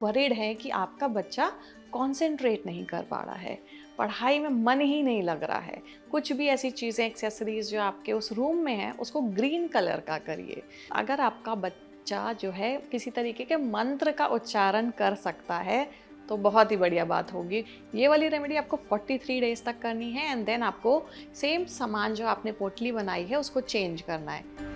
Worried हैं कि आपका बच्चा कंसंट्रेट नहीं कर पा रहा है, पढ़ाई में मन ही नहीं लग रहा है। कुछ भी ऐसी चीज़ें, एक्सेसरीज जो आपके उस रूम में हैं, उसको ग्रीन कलर का करिए। अगर आपका बच्चा जो है किसी तरीके के मंत्र का उच्चारण कर सकता है तो बहुत ही बढ़िया बात होगी। ये वाली रेमेडी आपको 43 डेज तक करनी है एंड देन आपको सेम सामान जो आपने पोटली बनाई है उसको चेंज करना है।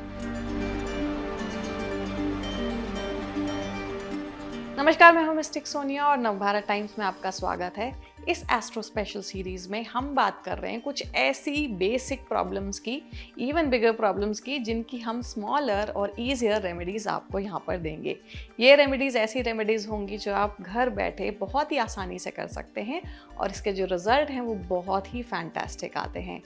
नमस्कार, मैं हूं मिस्टिक सोनिया और नवभारत टाइम्स में आपका स्वागत है। इस एस्ट्रो स्पेशल सीरीज में हम बात कर रहे हैं कुछ ऐसी बेसिक प्रॉब्लम्स की, इवन बिगर प्रॉब्लम्स की, जिनकी हम स्मॉलर और ईजियर रेमेडीज आपको यहाँ पर देंगे। ये रेमेडीज ऐसी रेमेडीज होंगी जो आप घर बैठे बहुत ही आसानी से कर सकते हैं और इसके जो रिजल्ट हैं वो बहुत ही फैंटास्टिक आते हैं।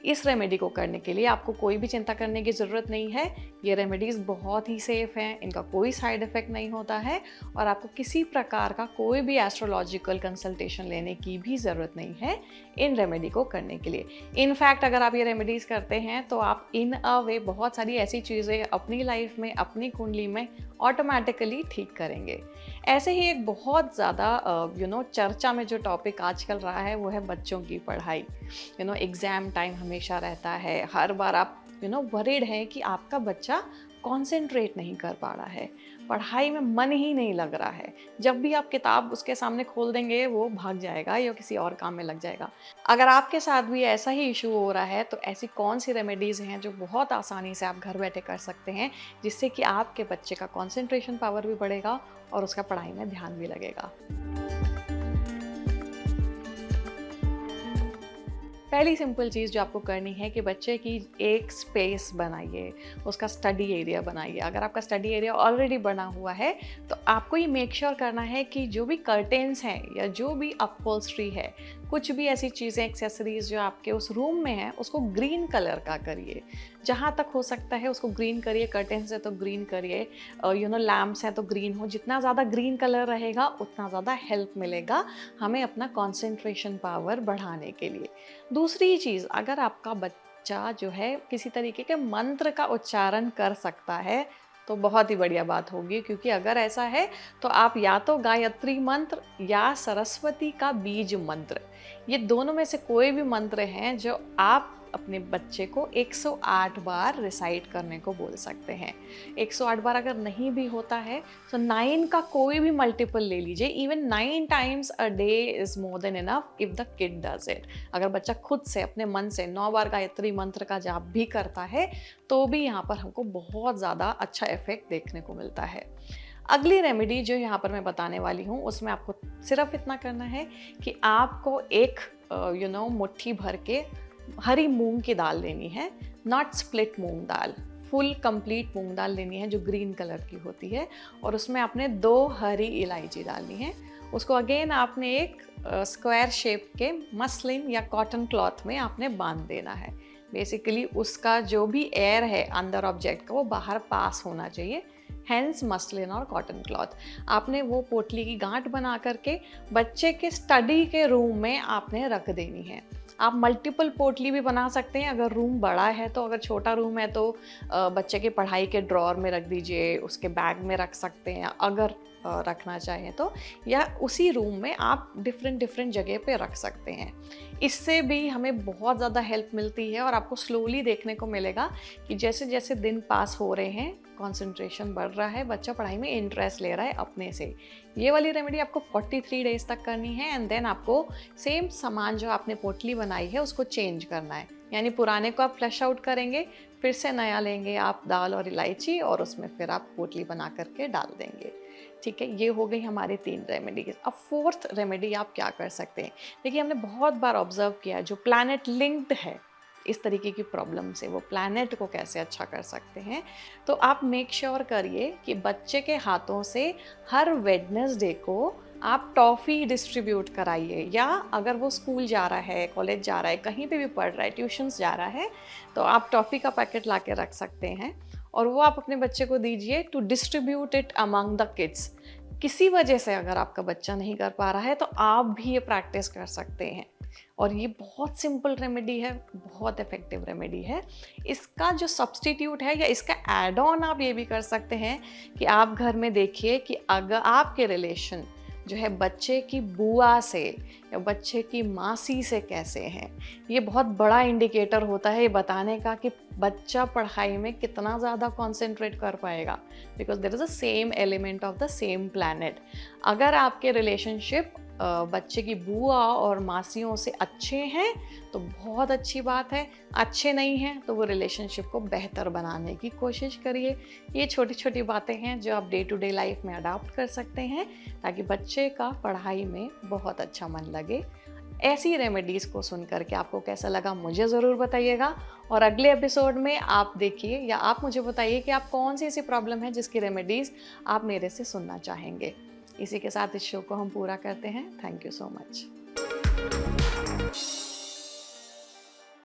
इस रेमेडी को करने के लिए आपको कोई भी चिंता करने की ज़रूरत नहीं है। ये रेमेडीज़ बहुत ही सेफ़ हैं, इनका कोई साइड इफ़ेक्ट नहीं होता है और आपको किसी प्रकार का कोई भी एस्ट्रोलॉजिकल कंसल्टेशन लेने की भी ज़रूरत नहीं है इन रेमेडी को करने के लिए। इनफैक्ट अगर आप ये रेमेडीज़ करते हैं तो आप इन अ वे बहुत सारी ऐसी चीज़ें अपनी लाइफ में, अपनी कुंडली में ऑटोमेटिकली ठीक करेंगे। ऐसे ही एक बहुत ज़्यादा चर्चा में जो टॉपिक आज चल रहा है वो है बच्चों की पढ़ाई। एग्ज़ाम टाइम हमेशा रहता है, हर बार आप वरीड हैं कि आपका बच्चा कंसंट्रेट नहीं कर पा रहा है, पढ़ाई में मन ही नहीं लग रहा है। जब भी आप किताब उसके सामने खोल देंगे वो भाग जाएगा या किसी और काम में लग जाएगा। अगर आपके साथ भी ऐसा ही इशू हो रहा है तो ऐसी कौन सी रेमेडीज़ हैं जो बहुत आसानी से आप घर बैठे कर सकते हैं, जिससे कि आपके बच्चे का कंसंट्रेशन पावर भी बढ़ेगा और उसका पढ़ाई में ध्यान भी लगेगा। पहली सिंपल चीज़ जो आपको करनी है कि बच्चे की एक स्पेस बनाइए, उसका स्टडी एरिया बनाइए। अगर आपका स्टडी एरिया ऑलरेडी बना हुआ है तो आपको ये मेक श्योर करना है कि जो भी कर्टेन्स हैं या जो भी अपहोल्स्ट्री है, कुछ भी ऐसी चीज़ें, एक्सेसरीज जो आपके उस रूम में हैं, उसको ग्रीन कलर का करिए। जहाँ तक हो सकता है उसको ग्रीन करिए। कर्टेन्स है तो ग्रीन करिए, लैम्प्स हैं तो ग्रीन हो। जितना ज़्यादा ग्रीन कलर रहेगा उतना ज़्यादा हेल्प मिलेगा हमें अपना कंसंट्रेशन पावर बढ़ाने के लिए। दूसरी चीज़, अगर आपका बच्चा जो है किसी तरीके के मंत्र का उच्चारण कर सकता है तो बहुत ही बढ़िया बात होगी, क्योंकि अगर ऐसा है तो आप या तो गायत्री मंत्र या सरस्वती का बीज मंत्र, ये दोनों में से कोई भी मंत्र हैं जो आप अपने बच्चे को 108 बार रिसाइट करने को बोल सकते हैं। 108 बार अगर नहीं भी होता है तो 9 का कोई भी मल्टीपल ले लीजिए। Even 9 times a day is more than enough if the kid does it. अगर बच्चा खुद से अपने मन से 9 बार गायत्री मंत्र का जाप भी करता है तो भी यहाँ पर हमको बहुत ज़्यादा अच्छा इफेक्ट देखने को मिलता है। अगली रेमेडी जो यहाँ पर मैं बताने वाली हूँ उसमें आपको सिर्फ इतना करना है कि आपको एक मुट्ठी भर के हरी मूंग की दाल लेनी है, नॉट स्प्लिट मूंग दाल, फुल कंप्लीट मूंग दाल लेनी है जो ग्रीन कलर की होती है, और उसमें आपने 2 हरी इलायची डालनी है। उसको अगेन आपने एक स्क्वायर शेप के मसलिन या कॉटन क्लॉथ में आपने बांध देना है। बेसिकली उसका जो भी एयर है अंदर ऑब्जेक्ट का वो बाहर पास होना चाहिए, हैंस मसलिन और कॉटन क्लॉथ। आपने वो पोटली की गांठ बना करके बच्चे के स्टडी के रूम में आपने रख देनी है। आप मल्टीपल पोटली भी बना सकते हैं अगर रूम बड़ा है तो। अगर छोटा रूम है तो बच्चे के पढ़ाई के ड्रॉर में रख दीजिए, उसके बैग में रख सकते हैं अगर रखना चाहें तो, या उसी रूम में आप डिफरेंट जगह पे रख सकते हैं। इससे भी हमें बहुत ज़्यादा हेल्प मिलती है और आपको स्लोली देखने को मिलेगा कि जैसे जैसे दिन पास हो रहे हैं कंसंट्रेशन बढ़ रहा है, बच्चा पढ़ाई में इंटरेस्ट ले रहा है अपने से। ये वाली रेमेडी आपको 43 डेज तक करनी है एंड देन आपको सेम सामान जो आपने पोटली बनाई है उसको चेंज करना है। यानी पुराने को आप फ्लैश आउट करेंगे, फिर से नया लेंगे आप दाल और इलायची और उसमें फिर आप पोटली बना करके डाल देंगे। ठीक है, ये हो गई हमारी 3 रेमेडीज। अब 4th रेमेडी आप क्या कर सकते हैं। देखिए, हमने बहुत बार ऑब्जर्व किया जो प्लैनेट लिंक्ड है इस तरीके की प्रॉब्लम से, वो प्लैनेट को कैसे अच्छा कर सकते हैं। तो आप मेक श्योर करिए कि बच्चे के हाथों से हर वेडनेसडे को आप टॉफ़ी डिस्ट्रीब्यूट कराइए, या अगर वो स्कूल जा रहा है, कॉलेज जा रहा है, कहीं पे भी पढ़ रहा है, ट्यूशन्स जा रहा है, तो आप टॉफ़ी का पैकेट ला के रख सकते हैं और वो आप अपने बच्चे को दीजिए to distribute it among the kids. किसी वजह से अगर आपका बच्चा नहीं कर पा रहा है तो आप भी ये प्रैक्टिस कर सकते हैं। और ये बहुत सिंपल रेमेडी है, बहुत इफ़ेक्टिव रेमेडी है। इसका जो सब्स्टिट्यूट है या इसका ऐड ऑन आप ये भी कर सकते हैं कि आप घर में देखिए कि अगर आपके रिलेशन जो है बच्चे की बुआ से या बच्चे की मासी से कैसे हैं, ये बहुत बड़ा इंडिकेटर होता है ये बताने का कि बच्चा पढ़ाई में कितना ज़्यादा कॉन्सेंट्रेट कर पाएगा, because there is a same element of the same planet. अगर आपके रिलेशनशिप बच्चे की बुआ और मासियों से अच्छे हैं तो बहुत अच्छी बात है, अच्छे नहीं हैं तो वो रिलेशनशिप को बेहतर बनाने की कोशिश करिए। ये छोटी छोटी बातें हैं जो आप डे टू डे लाइफ में अडॉप्ट कर सकते हैं ताकि बच्चे का पढ़ाई में बहुत अच्छा मन लगे। ऐसी रेमेडीज़ को सुन कर के आपको कैसा लगा मुझे ज़रूर बताइएगा, और अगले एपिसोड में आप देखिए या आप मुझे बताइए कि आप कौन सी ऐसी प्रॉब्लम है जिसकी रेमेडीज़ आप मेरे से सुनना चाहेंगे। इसी के साथ इस शो को हम पूरा करते हैं। Thank you so much.